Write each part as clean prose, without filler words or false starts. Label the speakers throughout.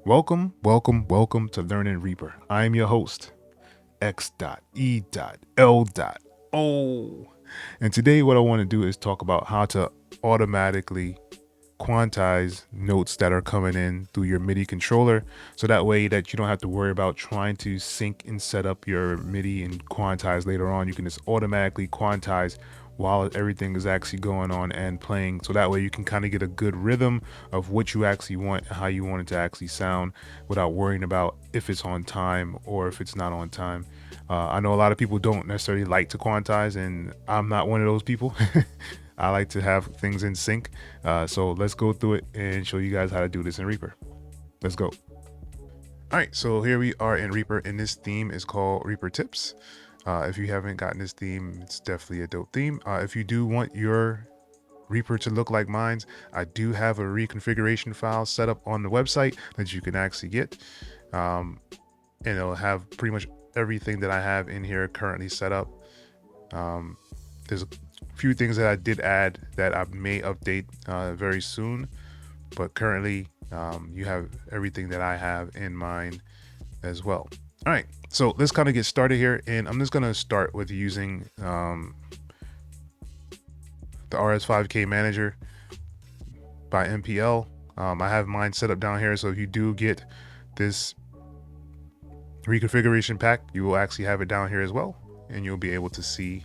Speaker 1: Welcome to Learning Reaper. I am your host, X.E.L. And today, what I want to do is talk about how to automatically quantize notes that are coming in through your MIDI controller, so that way that you don't have to worry about trying to sync and set up your MIDI and quantize later on. You can just automatically quantize while everything is actually going on and playing, so that way you can kind of get a good rhythm of what you actually want and how you want it to actually sound without worrying about if it's on time or if it's not on time. I know a lot of people don't necessarily like to quantize, and I'm not one of those people. I like to have things in sync. So let's go through it and show you guys how to do this in Reaper. Let's go. All right, so here we are in Reaper, and this theme is called Reaper Tips. If you haven't gotten this theme, it's definitely a dope theme. If you do want your Reaper to look like mine's, I do have a reconfiguration file set up on the website that you can actually get. And it'll have pretty much everything that I have in here currently set up. There's a few things that I did add that I may update very soon, but currently you have everything that I have in mind as well. All right, so let's kind of get started here, and I'm just gonna start with using the RS5K Manager by MPL. I have mine set up down here, so if you do get this reconfiguration pack, you will actually have it down here as well, and you'll be able to see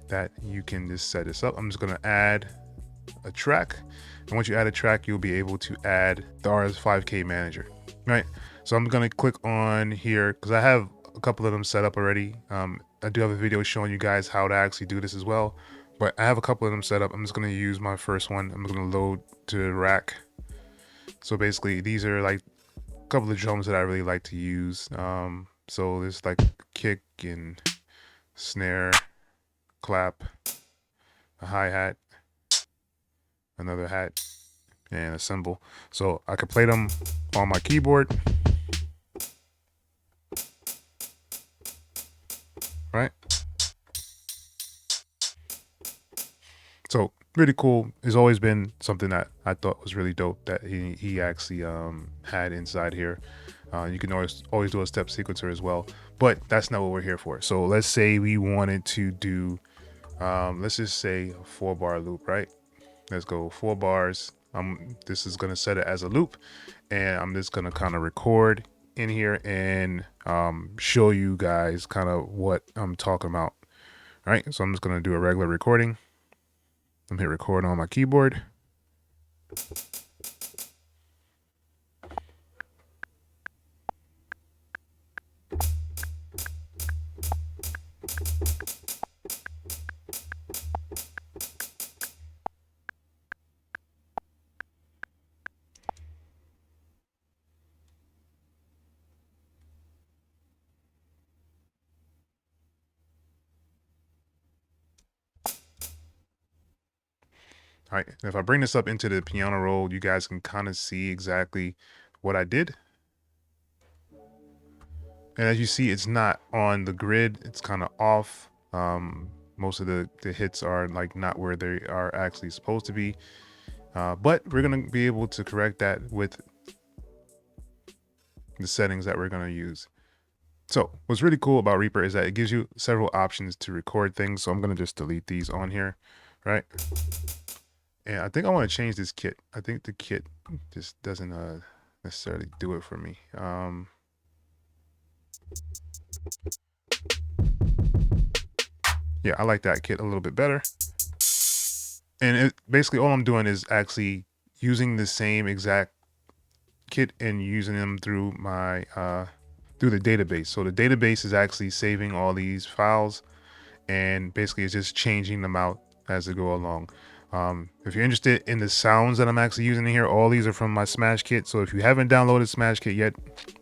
Speaker 1: that you can just set this up. I'm just going to add a track, and once you add a track, you'll be able to add the RS5K Manager. Right, so I'm going to click on here because I have a couple of them set up already. I do have a video showing you guys how to actually do this as well, but I have a couple of them set up. I'm just going to use my first one. I'm going to load to the rack. So basically these are like a couple of drums that I really like to use. So there's like kick and snare, clap, a hi-hat, another hat, and a cymbal. So I could play them on my keyboard, right? So really cool. It's always been something that I thought was really dope that he actually had inside here. You can always do a step sequencer as well, but that's not what we're here for. So let's say we wanted to do, let's just say a 4-bar loop, right? Let's go 4 bars. This is gonna set it as a loop, and I'm just gonna kind of record in here and show you guys kind of what I'm talking about. All right, so I'm just gonna do a regular recording. I'm hit record on my keyboard. All right, if I bring this up into the piano roll, you guys can kind of see exactly what I did. And as you see, it's not on the grid, it's kind of off. Most of the hits are like not where they are actually supposed to be. But we're gonna be able to correct that with the settings that we're gonna use. So what's really cool about Reaper is that it gives you several options to record things. So I'm gonna just delete these on here, right? And I think I want to change this kit. I think the kit just doesn't necessarily do it for me. Yeah, I like that kit a little bit better. And basically all I'm doing is actually using the same exact kit and using them through my through the database. So the database is actually saving all these files, and basically it's just changing them out as they go along. If you're interested in the sounds that I'm actually using in here, all these are from my Smash Kit. So if you haven't downloaded Smash Kit yet,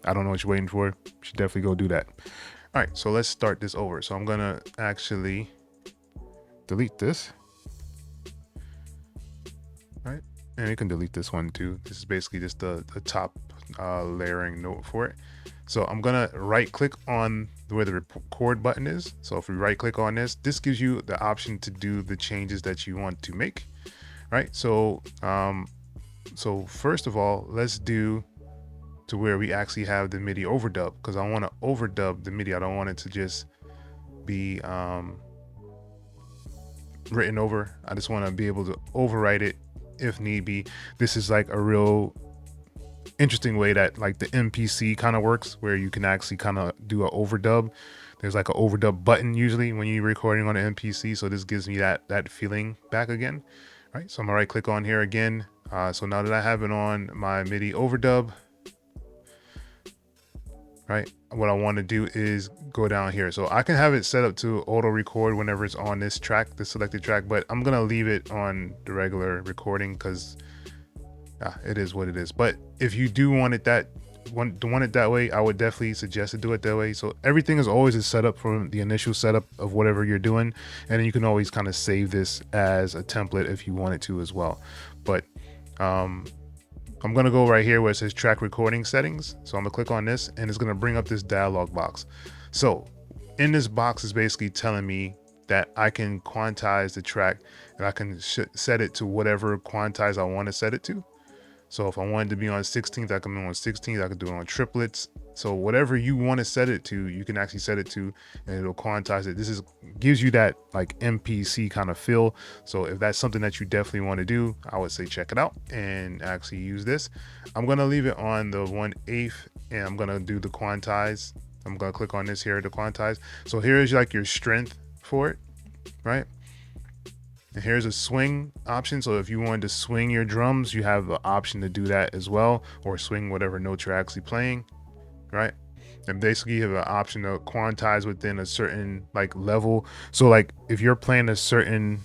Speaker 1: I don't know what you're waiting for. You should definitely go do that. All right, so let's start this over. So I'm gonna actually delete this. All right, and you can delete this one too. This is basically just the top layering note for it. So I'm gonna right click on where the record button is. So if we right click on this, this gives you the option to do the changes that you want to make, right? So so first of all, let's do to where we actually have the MIDI overdub, because I want to overdub the MIDI. I don't want it to just be written over. I just want to be able to overwrite it if need be. This is like a real interesting way that like the MPC kind of works, where you can actually kind of do an overdub. There's like an overdub button usually when you're recording on an MPC, so this gives me that feeling back again. Right, so I'm gonna right click on here again. So now that I have it on my MIDI overdub, right, what I want to do is go down here. So I can have it set up to auto record whenever it's on this track, the selected track, but I'm gonna leave it on the regular recording because it is what it is. But if you do want it that way, I would definitely suggest to do it that way. So everything is always a setup from the initial setup of whatever you're doing, and then you can always kind of save this as a template if you wanted to as well. But I'm gonna go right here where it says track recording settings. So I'm gonna click on this, and it's gonna bring up this dialog box. So in this box is basically telling me that I can quantize the track, and I can set it to whatever quantize I want to set it to. So if I wanted to be on 16th, I can be on 16th. I could do it on triplets. So whatever you want to set it to, you can actually set it to, and it'll quantize it. This gives you that like MPC kind of feel. So if that's something that you definitely want to do, I would say check it out and actually use this. I'm gonna leave it on the 1/8, and I'm gonna do the quantize. I'm gonna click on this here to quantize. So here is like your strength for it, right? And here's a swing option. So if you wanted to swing your drums, you have the option to do that as well, or swing whatever note you're actually playing, right? And basically you have an option to quantize within a certain like level. So like if you're playing a certain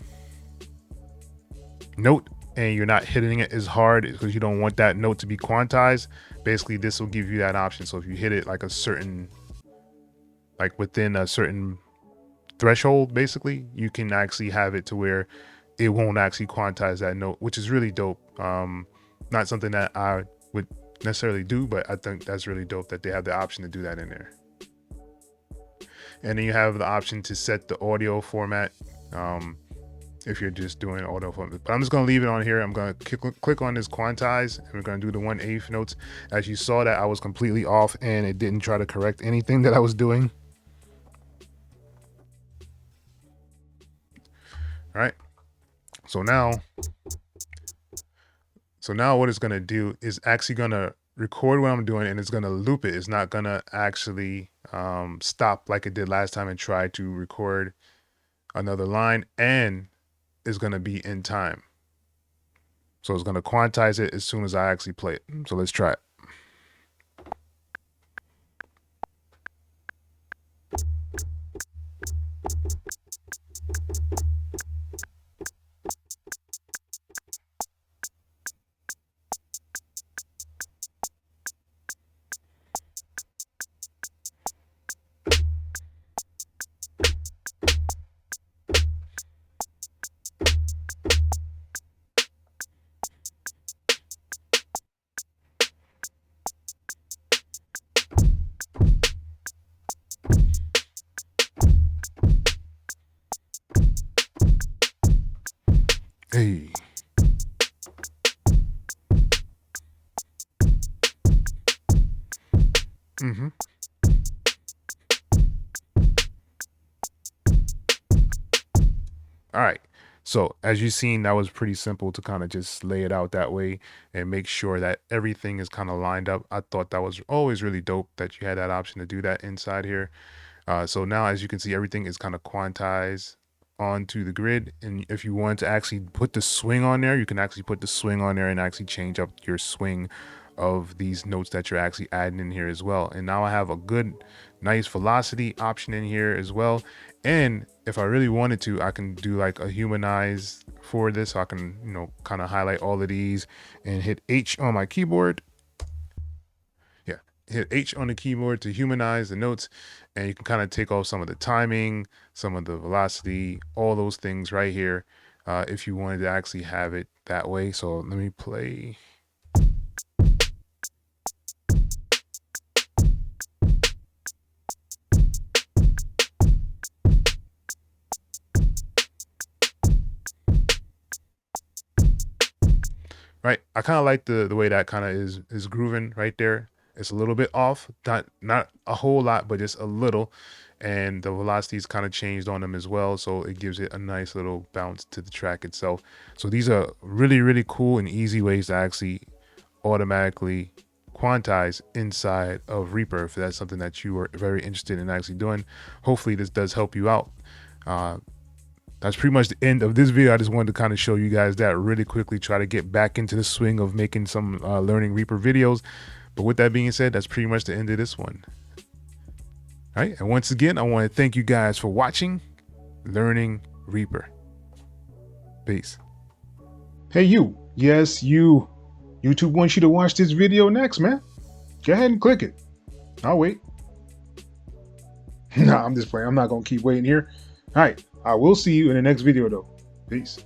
Speaker 1: note and you're not hitting it as hard because you don't want that note to be quantized, basically this will give you that option. So if you hit it like a certain, like within a certain threshold, basically you can actually have it to where it won't actually quantize that note, which is really dope. Not something that I would necessarily do, but I think that's really dope that they have the option to do that in there. And then you have the option to set the audio format if you're just doing auto format. But I'm just going to leave it on here. I'm going to click on this quantize, and we're going to do the 1/8 notes. As you saw, that I was completely off and it didn't try to correct anything that I was doing. All right, so now what it's going to do is actually going to record what I'm doing, and it's going to loop it. It's not going to actually stop like it did last time and try to record another line, and it's going to be in time. So it's going to quantize it as soon as I actually play it. So let's try it. Hey. All right. So as you've seen, that was pretty simple to kind of just lay it out that way and make sure that everything is kind of lined up. I thought that was always really dope that you had that option to do that inside here. So now, as you can see, everything is kind of quantized onto the grid. And if you want to actually put the swing on there, you can actually put the swing on there and actually change up your swing of these notes that you're actually adding in here as well. And now I have a good, nice velocity option in here as well. And if I really wanted to, I can do like a humanize for this. So I can, you know, kind of highlight all of these and hit H on my keyboard. Yeah, hit H on the keyboard to humanize the notes, and you can kind of take off some of the timing, some of the velocity, all those things right here, if you wanted to actually have it that way. So let me play. Right, I kind of like the way that kind of is grooving right there. It's a little bit off, not a whole lot, but just a little. And the velocity's kind of changed on them as well, so it gives it a nice little bounce to the track itself. So these are really, really cool and easy ways to actually automatically quantize inside of Reaper if that's something that you are very interested in actually doing. Hopefully this does help you out. That's pretty much the end of this video. I just wanted to kind of show you guys that really quickly, try to get back into the swing of making some learning Reaper videos. But with that being said, that's pretty much the end of this one. All right, and once again, I want to thank you guys for watching Learning Reaper. Peace. Hey you, yes you. YouTube wants you to watch this video next, man. Go ahead and click it. I'll wait. Nah, I'm just playing. I'm not gonna keep waiting here. All right, I will see you in the next video though. Peace.